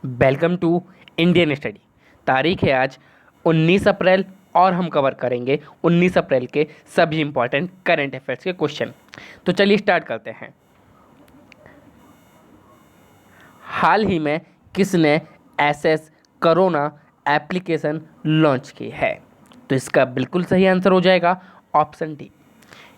Welcome to Indian study. तारीख है आज 19 अप्रैल और हम कवर करेंगे 19 अप्रैल के सभी इंपॉर्टेंट करंट अफेयर्स के क्वेश्चन। तो चलिए स्टार्ट करते हैं। हाल ही में किसने एसएस कोरोना एप्लीकेशन लॉन्च की है? तो इसका बिल्कुल सही आंसर हो जाएगा ऑप्शन डी,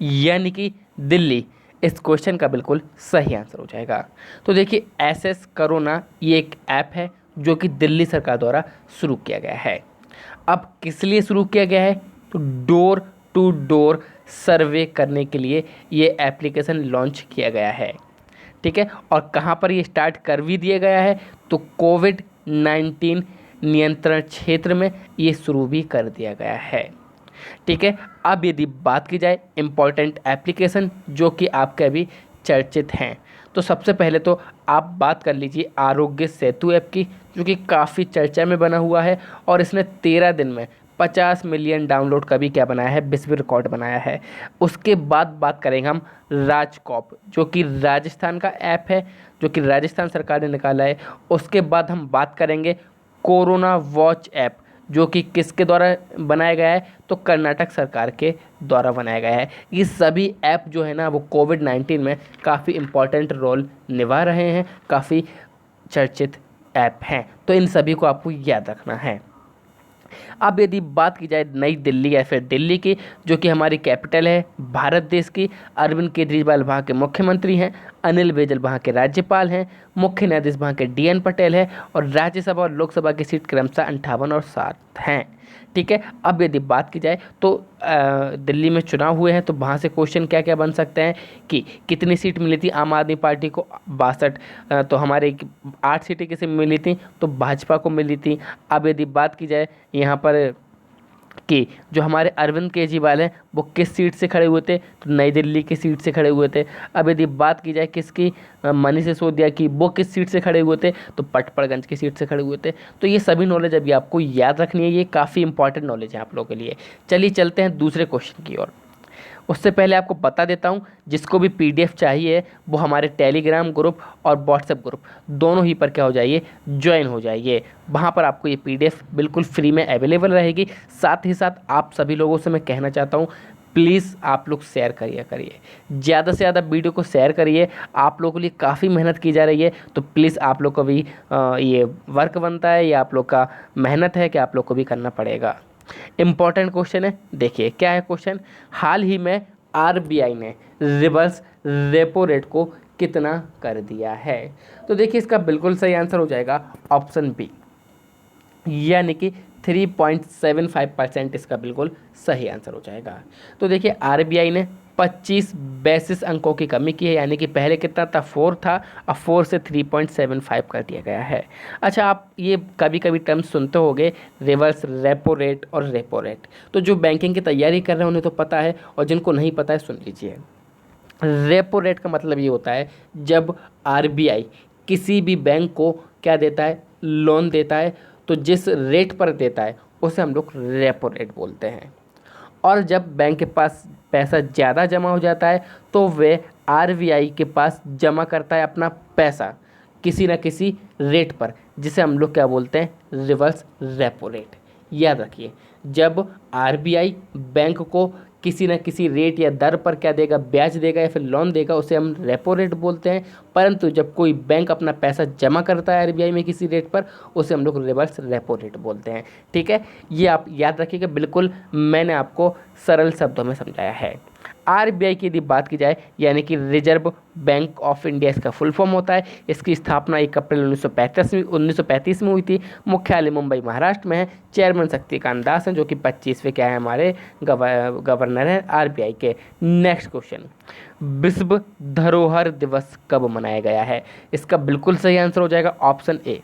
यानी कि दिल्ली। इस क्वेश्चन का बिल्कुल सही आंसर हो जाएगा। तो देखिए, एसएस कोरोना ये एक ऐप है जो कि दिल्ली सरकार द्वारा शुरू किया गया है। अब किस लिए शुरू किया गया है? तो डोर टू डोर सर्वे करने के लिए ये एप्लीकेशन लॉन्च किया गया है। ठीक है, और कहाँ पर ये स्टार्ट कर भी दिया गया है? तो कोविड-19 नियंत्रण क्षेत्र में ये शुरू भी कर दिया गया है। ठीक है, अब यदि बात की जाए इम्पॉर्टेंट एप्लीकेशन जो कि आपके अभी चर्चित हैं, तो सबसे पहले तो आप बात कर लीजिए आरोग्य सेतु ऐप की, जो कि काफ़ी चर्चा में बना हुआ है और इसने 13 दिन में 50 मिलियन डाउनलोड का भी क्या बनाया है, विश्व रिकॉर्ड बनाया है। उसके बाद बात करेंगे हम राजकॉप, जो कि राजस्थान का ऐप है, जो कि राजस्थान सरकार ने निकाला है। उसके बाद हम बात करेंगे कोरोना वॉच ऐप, जो कि किसके द्वारा बनाया गया है? तो कर्नाटक सरकार के द्वारा बनाया गया है। ये सभी ऐप जो है ना, वो कोविड-19 में काफ़ी इम्पॉर्टेंट रोल निभा रहे हैं, काफ़ी चर्चित ऐप हैं। तो इन सभी को आपको याद रखना है। अब यदि बात की जाए नई दिल्ली या फिर दिल्ली की, जो कि हमारी कैपिटल है भारत देश की, अरविंद केजरीवाल वहाँ के मुख्यमंत्री हैं, अनिल बैजल वहाँ के राज्यपाल हैं, मुख्य न्यायाधीश वहाँ के डीएन पटेल है और राज्यसभा और लोकसभा की सीट क्रमशः 58 और 7 हैं। ठीक है, अब यदि बात की जाए तो दिल्ली में चुनाव हुए हैं, तो वहाँ से क्वेश्चन क्या क्या बन सकते हैं कि कितनी सीट मिली थी आम आदमी पार्टी को? 62। तो हमारे 8 सीटें किसे मिली थी? तो भाजपा को मिली थी। अब यदि बात की जाए यहाँ पर कि जो हमारे अरविंद केजरीवाल हैं वो किस सीट से खड़े हुए थे? तो नई दिल्ली की सीट से खड़े हुए थे। अब यदि बात की जाए किसकी, मनीष सिसोदिया की, वो किस सीट से खड़े हुए थे? तो पटपड़गंज की सीट से खड़े हुए थे। तो ये सभी नॉलेज अभी आपको याद रखनी है, ये काफ़ी इंपॉर्टेंट नॉलेज है आप लोगों के लिए। चलिए चलते हैं दूसरे क्वेश्चन की ओर। उससे पहले आपको बता देता हूँ, जिसको भी पीडीएफ चाहिए वो हमारे टेलीग्राम ग्रुप और व्हाट्सएप ग्रुप दोनों ही पर क्या हो जाइए, ज्वाइन हो जाइए। वहाँ पर आपको ये पीडीएफ बिल्कुल फ्री में अवेलेबल रहेगी। साथ ही साथ आप सभी लोगों से मैं कहना चाहता हूँ, प्लीज़ आप लोग शेयर करिए, ज़्यादा से ज़्यादा वीडियो को शेयर करिए। आप लोगों के लिए काफ़ी मेहनत की जा रही है, तो प्लीज़ आप लोग को भी ये वर्क बनता है, ये आप लोग का मेहनत है कि आप लोग को भी करना पड़ेगा। इम्पॉर्टेंट क्वेश्चन है, देखिए क्या है क्वेश्चन। हाल ही में आरबीआई ने रिवर्स रेपो रेट को कितना कर दिया है? तो देखिए इसका बिल्कुल सही आंसर हो जाएगा ऑप्शन बी, यानी कि 3.75% इसका बिल्कुल सही आंसर हो जाएगा। तो देखिए आरबीआई ने 25 बेसिस अंकों की कमी की है, यानी कि पहले कितना था, 4 था, अब 4 से 3.75 कर दिया गया है। अच्छा, आप ये कभी कभी टर्म सुनते होंगे, रिवर्स रेपो रेट और रेपो रेट। तो जो बैंकिंग की तैयारी कर रहे हैं उन्हें तो पता है, और जिनको नहीं पता है सुन लीजिए। रेपो रेट का मतलब ये होता है जब आरबीआई किसी भी बैंक को क्या देता है, लोन देता है, तो जिस रेट पर देता है उसे हम लोग रेपो रेट बोलते हैं। और जब बैंक के पास पैसा ज़्यादा जमा हो जाता है तो वे आरबीआई के पास जमा करता है अपना पैसा किसी न किसी रेट पर, जिसे हम लोग क्या बोलते हैं, रिवर्स रेपो रेट। याद रखिए, जब आरबीआई बैंक को किसी न किसी रेट या दर पर क्या देगा, ब्याज देगा या फिर लोन देगा, उसे हम रेपो रेट बोलते हैं। परंतु जब कोई बैंक अपना पैसा जमा करता है आरबीआई में किसी रेट पर, उसे हम लोग रिवर्स रेपो रेट बोलते हैं। ठीक है, ये आप याद रखिएगा, बिल्कुल मैंने आपको सरल शब्दों में समझाया है। आरबीआई की यदि बात की जाए, यानी कि रिजर्व बैंक ऑफ इंडिया इसका फुल फॉर्म होता है। इसकी स्थापना 1 अप्रैल 1935 में हुई थी। मुख्यालय मुंबई महाराष्ट्र में है। चेयरमैन शक्तिकांत दास हैं, जो कि 25वें क्या है, हमारे गवर्नर हैं आरबीआई के। नेक्स्ट क्वेश्चन, विश्व धरोहर दिवस कब मनाया गया है? इसका बिल्कुल सही आंसर हो जाएगा ऑप्शन ए,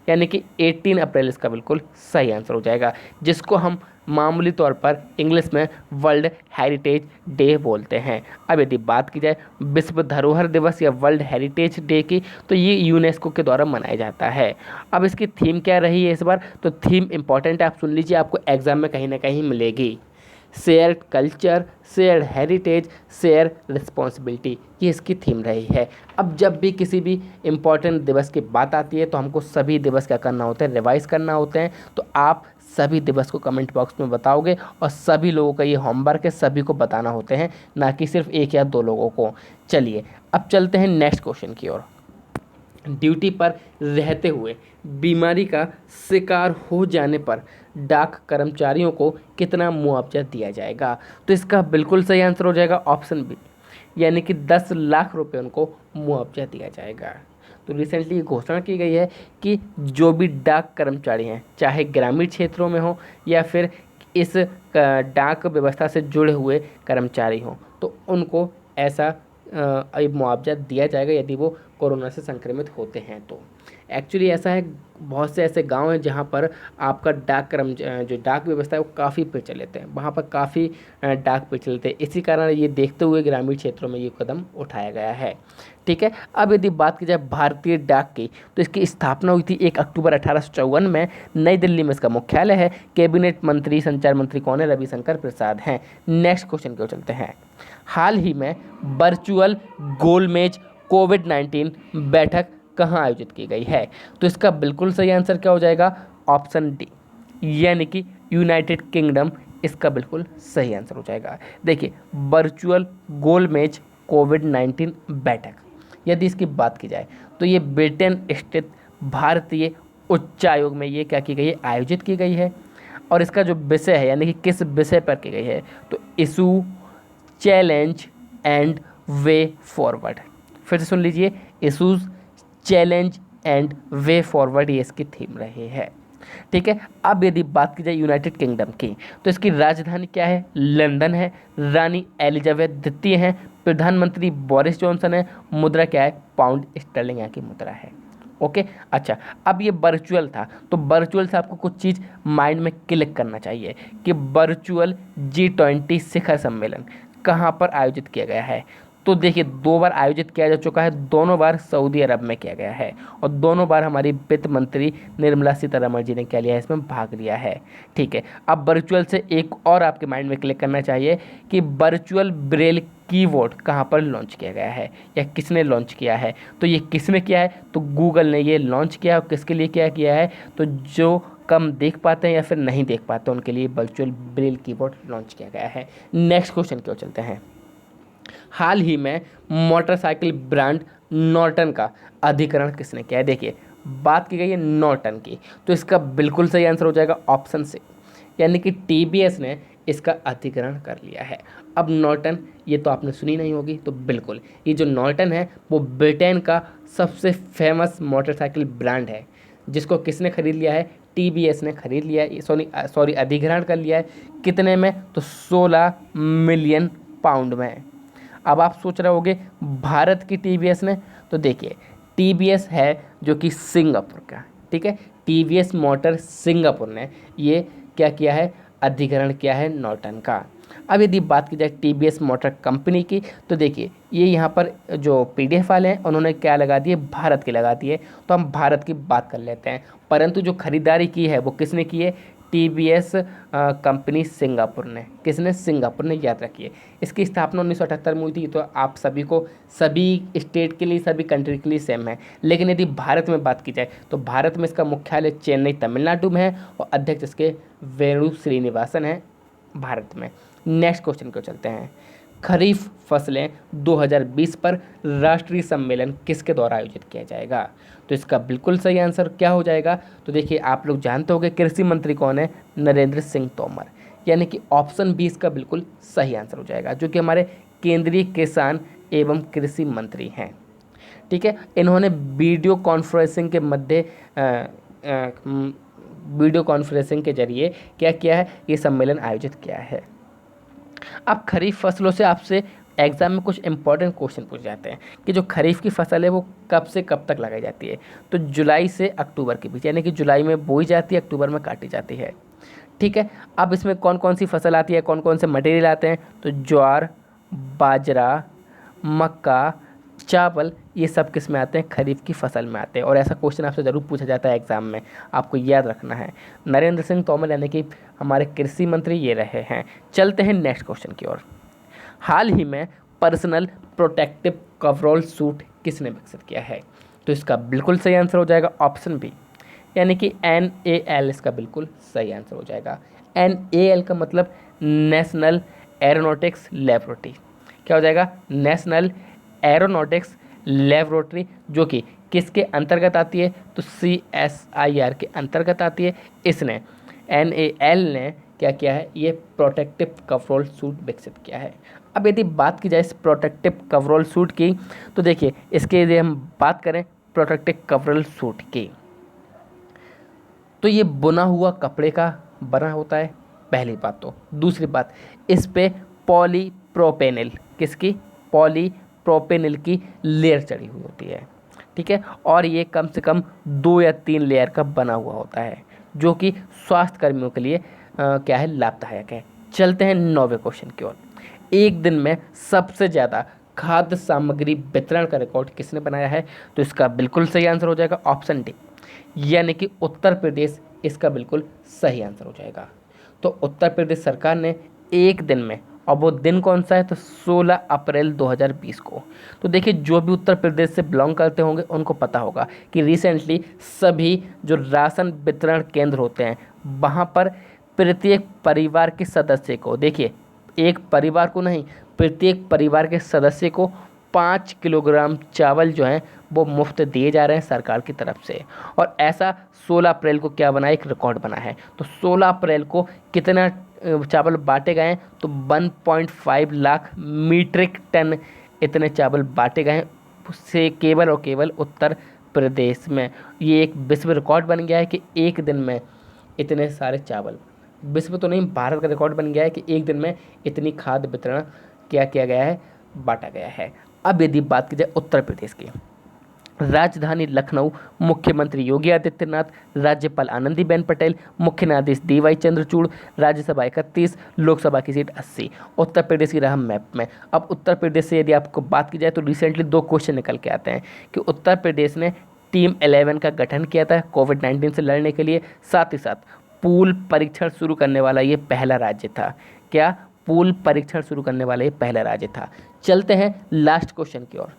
यानी कि 18 अप्रैल इसका बिल्कुल सही आंसर हो जाएगा, जिसको हम मामूली तौर पर इंग्लिश में वर्ल्ड हेरिटेज डे बोलते हैं। अब यदि बात की जाए विश्व धरोहर दिवस या वर्ल्ड हेरिटेज डे की, तो ये यूनेस्को के द्वारा मनाया जाता है। अब इसकी थीम क्या रही है इस बार? तो थीम इंपॉर्टेंट है, आप सुन लीजिए, आपको एग्जाम में कहीं ना कहीं मिलेगी। Share culture, share heritage, share responsibility, ये इसकी थीम रही है। अब जब भी किसी भी इम्पॉर्टेंट दिवस की बात आती है तो हमको सभी दिवस क्या करना होता है, रिवाइज करना होते हैं। तो आप सभी दिवस को कमेंट बॉक्स में बताओगे और सभी लोगों का ये होमवर्क है, सभी को बताना होते हैं, ना कि सिर्फ एक या दो लोगों को। चलिए अब चलते हैं नेक्स्ट क्वेश्चन की ओर। ड्यूटी पर रहते हुए बीमारी का शिकार हो जाने पर डाक कर्मचारियों को कितना मुआवजा दिया जाएगा? तो इसका बिल्कुल सही आंसर हो जाएगा ऑप्शन बी, यानी कि 10 लाख रुपए उनको मुआवजा दिया जाएगा। तो रिसेंटली ये घोषणा की गई है कि जो भी डाक कर्मचारी हैं, चाहे ग्रामीण क्षेत्रों में हो या फिर इस डाक व्यवस्था से जुड़े हुए कर्मचारी हों, तो उनको ऐसा मुआवजा दिया जाएगा यदि वो कोरोना से संक्रमित होते हैं। तो एक्चुअली ऐसा है, बहुत से ऐसे गांव हैं जहां पर आपका जो डाक व्यवस्था है वो काफ़ी प्रचलित है, वहां पर काफ़ी डाक प्रचलित है। इसी कारण ये देखते हुए ग्रामीण क्षेत्रों में ये कदम उठाया गया है। ठीक है, अब यदि बात की जाए भारतीय डाक की, तो इसकी स्थापना हुई थी 1 अक्टूबर 1854 में, नई दिल्ली में इसका मुख्यालय है। कैबिनेट मंत्री, संचार मंत्री कौन है? रविशंकर प्रसाद हैं। नेक्स्ट क्वेश्चन को चलते हैं। हाल ही में वर्चुअल गोलमेज कोविड-19 बैठक कहाँ आयोजित की गई है? तो इसका बिल्कुल सही आंसर क्या हो जाएगा? ऑप्शन डी, यानी कि यूनाइटेड किंगडम इसका बिल्कुल सही आंसर हो जाएगा। देखिए, वर्चुअल गोलमेज कोविड-19 बैठक यदि इसकी बात की जाए तो ये ब्रिटेन स्थित भारतीय उच्चायोग में ये क्या की गई है? आयोजित की गई है। और इसका जो विषय है, यानी कि किस विषय पर की गई है, तो issue, challenge and way forward. फिर से सुन लीजिए, issues, challenge and way forward, ये इसकी थीम रही है। ठीक है, अब यदि बात की जाए यूनाइटेड किंगडम की, तो इसकी राजधानी क्या है? लंदन है। रानी एलिजाबेथ द्वितीय हैं। प्रधानमंत्री बोरिस जॉनसन है। मुद्रा क्या है? पाउंड स्टर्लिंग यहाँ की मुद्रा है। ओके, अच्छा, अब ये वर्चुअल था, तो वर्चुअल से आपको कुछ चीज़ माइंड में क्लिक करना चाहिए कि वर्चुअल G20 शिखर सम्मेलन कहाँ पर आयोजित किया गया है। तो देखिए, 2 बार आयोजित किया जा चुका है, दोनों बार सऊदी अरब में किया गया है और दोनों बार हमारी वित्त मंत्री निर्मला सीतारमण जी ने क्या लिया है? इसमें भाग लिया है। ठीक है, अब वर्चुअल से एक और आपके माइंड में क्लिक करना चाहिए कि वर्चुअल ब्रेल कीबोर्ड कहाँ पर लॉन्च किया गया है या किसने लॉन्च किया है? तो ये किसने किया है? तो गूगल ने ये लॉन्च किया। और किसके लिए क्या किया है? तो जो कम देख पाते हैं या फिर नहीं देख पाते उनके लिए वर्चुअल ब्रेल कीबोर्ड लॉन्च किया गया है। नेक्स्ट क्वेश्चन की ओर चलते हैं। हाल ही में मोटरसाइकिल ब्रांड नॉर्टन का अधिग्रहण किसने किया है? देखिए, बात की गई है नॉर्टन की, तो इसका बिल्कुल सही आंसर हो जाएगा ऑप्शन से, यानी कि टीवीएस ने इसका अधिग्रहण कर लिया है। अब नॉर्टन, ये तो आपने सुनी नहीं होगी, तो बिल्कुल ये जो नॉर्टन है वो ब्रिटेन का सबसे फेमस मोटरसाइकिल ब्रांड है, जिसको किसने खरीद लिया है? टीवीएस ने खरीद लिया है, सॉरी अधिग्रहण कर लिया है। कितने में? तो 16 मिलियन पाउंड में। अब आप सोच रहे होंगे भारत की टीवीएस ने, तो देखिए, टीवीएस है जो कि सिंगापुर का, ठीक है, टीवीएस मोटर सिंगापुर ने ये क्या किया है? अधिग्रहण किया है नॉर्टन का। अब यदि बात की जाए टीवीएस मोटर कंपनी की, तो देखिए, ये यहाँ पर जो पीडीएफ वाले हैं उन्होंने क्या लगा दिए? भारत की लगा दिए। तो हम भारत की बात कर लेते हैं, परंतु जो खरीदारी की है वो किसने की है? टीवीएस कंपनी सिंगापुर ने। किसने? सिंगापुर ने, याद रखिए। इसकी स्थापना 1978 में हुई थी। तो आप सभी को, सभी स्टेट के लिए, सभी कंट्री के लिए सेम है। लेकिन यदि भारत में बात की जाए तो भारत में इसका मुख्यालय चेन्नई तमिलनाडु में है और अध्यक्ष इसके वेणु श्रीनिवासन है भारत में। नेक्स्ट क्वेश्चन को चलते हैं। खरीफ फसलें 2020 पर राष्ट्रीय सम्मेलन किसके द्वारा आयोजित किया जाएगा? तो इसका बिल्कुल सही आंसर क्या हो जाएगा? तो देखिए, आप लोग जानते होंगे कृषि मंत्री कौन है? नरेंद्र सिंह तोमर, यानी कि ऑप्शन बी इसका बिल्कुल सही आंसर हो जाएगा, जो कि हमारे केंद्रीय किसान एवं कृषि मंत्री हैं। ठीक है, इन्होंने वीडियो कॉन्फ्रेंसिंग के जरिए क्या किया है? ये सम्मेलन आयोजित किया है। अब खरीफ फसलों से आपसे एग्जाम में कुछ इंपॉर्टेंट क्वेश्चन पूछ जाते हैं कि जो खरीफ की फसल है वो कब से कब तक लगाई जाती है? तो जुलाई से अक्टूबर के बीच, यानी कि जुलाई में बोई जाती है, अक्टूबर में काटी जाती है। ठीक है, अब इसमें कौन कौन सी फसल आती है, कौन कौन से मटेरियल आते हैं? तो ज्वार, बाजरा, मक्का, चावल, ये सब किस में आते हैं? खरीफ की फसल में आते हैं। और ऐसा क्वेश्चन आपसे ज़रूर पूछा जाता है एग्जाम में, आपको याद रखना है। नरेंद्र सिंह तोमर यानी कि हमारे कृषि मंत्री ये रहे हैं। चलते हैं नेक्स्ट क्वेश्चन की ओर। हाल ही में पर्सनल प्रोटेक्टिव कवरऑल सूट किसने विकसित किया है? तो इसका बिल्कुल सही आंसर हो जाएगा ऑप्शन बी, यानी कि NAL इसका बिल्कुल सही आंसर हो जाएगा। NAL का मतलब नेशनल एरोनॉटिक्स लेबोरेटरी। क्या हो जाएगा? नेशनल एरोनॉटिक्स लेबोरेटरी, जो कि किसके अंतर्गत आती है? तो CSIR के अंतर्गत आती है। इसने NAL ने क्या किया है? ये प्रोटेक्टिव कवरऑल सूट विकसित किया है। अब यदि बात की जाए इस प्रोटेक्टिव कवरऑल सूट की, तो देखिए इसके यदि हम बात करें प्रोटेक्टिव कवरऑल सूट की, तो ये बुना हुआ कपड़े का बना होता है, पहली बात। तो दूसरी बात, इस पे पॉलीप्रोपेनिल, किसकी? पॉलीप्रोपेनिल की लेयर चढ़ी हुई होती है, ठीक है। और ये कम से कम 2 या 3 लेयर का बना हुआ होता है, जो कि स्वास्थ्य कर्मियों के लिए क्या है? लाभदायक है। चलते हैं 9वें क्वेश्चन की ओर। एक दिन में सबसे ज़्यादा खाद्य सामग्री वितरण का रिकॉर्ड किसने बनाया है? तो इसका बिल्कुल सही आंसर हो जाएगा ऑप्शन डी, यानी कि उत्तर प्रदेश इसका बिल्कुल सही आंसर हो जाएगा। तो उत्तर प्रदेश सरकार ने एक दिन में, और वो दिन कौन सा है? तो 16 अप्रैल 2020 को। तो देखिए जो भी उत्तर प्रदेश से बिलोंग करते होंगे उनको पता होगा कि रिसेंटली सभी जो राशन वितरण केंद्र होते हैं वहाँ पर प्रत्येक परिवार के सदस्य को, देखिए एक परिवार को नहीं, प्रत्येक परिवार के सदस्य को 5 किलोग्राम चावल जो हैं वो मुफ्त दिए जा रहे हैं सरकार की तरफ से। और ऐसा 16 अप्रैल को क्या बना है? एक रिकॉर्ड बना है। तो 16 अप्रैल को कितना चावल बांटे गए हैं? तो 1.5 लाख मीट्रिक टन इतने चावल बांटे गए हैं से केवल और केवल उत्तर प्रदेश में। ये एक विश्व रिकॉर्ड बन गया है कि एक दिन में इतने सारे चावल, विश्व तो नहीं भारत का रिकॉर्ड बन गया है कि एक दिन में इतनी खाद्य वितरण क्या किया गया है? बांटा गया है। अब यदि बात की जाए उत्तर प्रदेश की, राजधानी लखनऊ मुख्यमंत्री योगी आदित्यनाथ, राज्यपाल आनंदीबेन पटेल, मुख्य न्यायाधीश DY चंद्रचूड़, राज्यसभा 31, लोकसभा की सीट 80। उत्तर प्रदेश की रहा मैप में। अब उत्तर प्रदेश से यदि आपको बात की जाए तो रिसेंटली 2 क्वेश्चन निकल के आते हैं कि उत्तर प्रदेश ने टीम 11 का गठन किया था कोविड-19 से लड़ने के लिए, साथ ही साथ पूल परीक्षण शुरू करने वाला ये पहला राज्य था। क्या? पूल परीक्षण शुरू करने वाला ये पहला राज्य था। चलते हैं लास्ट क्वेश्चन की ओर।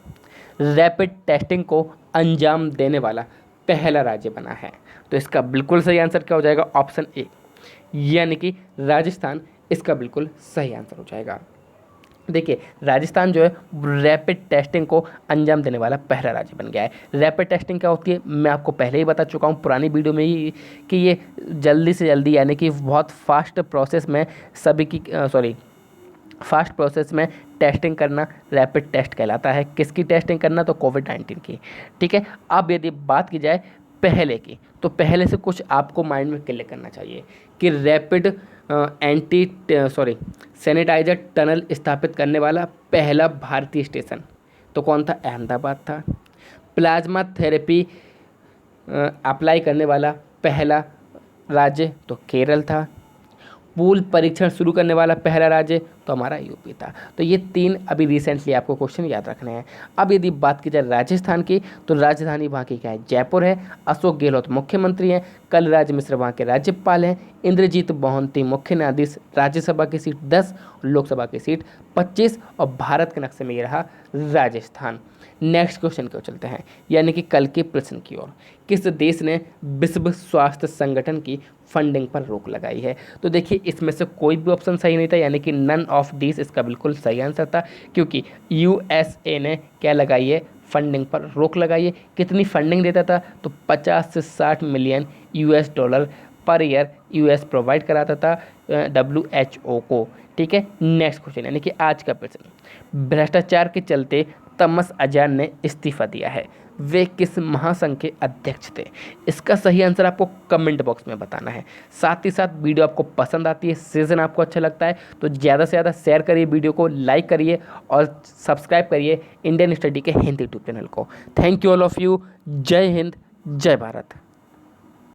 रैपिड टेस्टिंग को अंजाम देने वाला पहला राज्य बना है। तो इसका बिल्कुल सही आंसर क्या हो जाएगा? ऑप्शन ए, यानी कि राजस्थान इसका बिल्कुल सही आंसर हो जाएगा। देखिए राजस्थान जो है रैपिड टेस्टिंग को अंजाम देने वाला पहला राज्य बन गया है। रैपिड टेस्टिंग क्या होती है मैं आपको पहले ही बता चुका हूँ पुरानी वीडियो में ही कि ये जल्दी से जल्दी, यानी कि बहुत फास्ट प्रोसेस में फास्ट प्रोसेस में टेस्टिंग करना रैपिड टेस्ट कहलाता है। किसकी टेस्टिंग करना? तो कोविड-19 की, ठीक है। अब यदि बात की जाए पहले की, तो पहले से कुछ आपको माइंड में क्लियर करना चाहिए कि रैपिड सैनिटाइजर टनल स्थापित करने वाला पहला भारतीय स्टेशन तो कौन था? अहमदाबाद था। प्लाज्मा थेरेपी अप्लाई करने वाला पहला राज्य तो केरल था। पूल परीक्षण शुरू करने वाला पहला राज्य तो हमारा यूपी था। तो ये 3 अभी रिसेंटली आपको क्वेश्चन याद रखने हैं। अब यदि बात की जाए राजस्थान की, तो राजधानी वहाँ की क्या है? जयपुर है। अशोक गहलोत मुख्यमंत्री हैं। कलराज मिश्र वहाँ के राज्यपाल हैं। इंद्रजीत मोहंती मुख्य न्यायाधीश, राज्यसभा की सीट 10 और लोकसभा की सीट 25, और भारत के नक्शे में ये रहा राजस्थान। नेक्स्ट क्वेश्चन की ओर चलते हैं, यानी कि कल के प्रश्न की ओर। किस देश ने विश्व स्वास्थ्य संगठन की फंडिंग पर रोक लगाई है? तो देखिए इसमें से कोई भी ऑप्शन सही नहीं था, यानी कि नन ऑफ दिस इसका बिल्कुल सही आंसर था, क्योंकि USA ने क्या लगाई है? फंडिंग पर रोक लगाई है। कितनी फंडिंग देता था? तो 50 से 60 million US$ per year US provide कराता था WHO को, ठीक है। नेक्स्ट क्वेश्चन, यानी कि आज का प्रश्न। भ्रष्टाचार के चलते तमस अजान ने इस्तीफा दिया है, वे किस महासंघ के अध्यक्ष थे? इसका सही आंसर आपको कमेंट बॉक्स में बताना है। साथ ही साथ वीडियो आपको पसंद आती है, सीजन आपको अच्छा लगता है तो ज़्यादा से ज़्यादा शेयर करिए, वीडियो को लाइक करिए और सब्सक्राइब करिए इंडियन स्टडी के हिंदी यूट्यूब चैनल को। Thank you all of you. जय हिंद, जय भारत।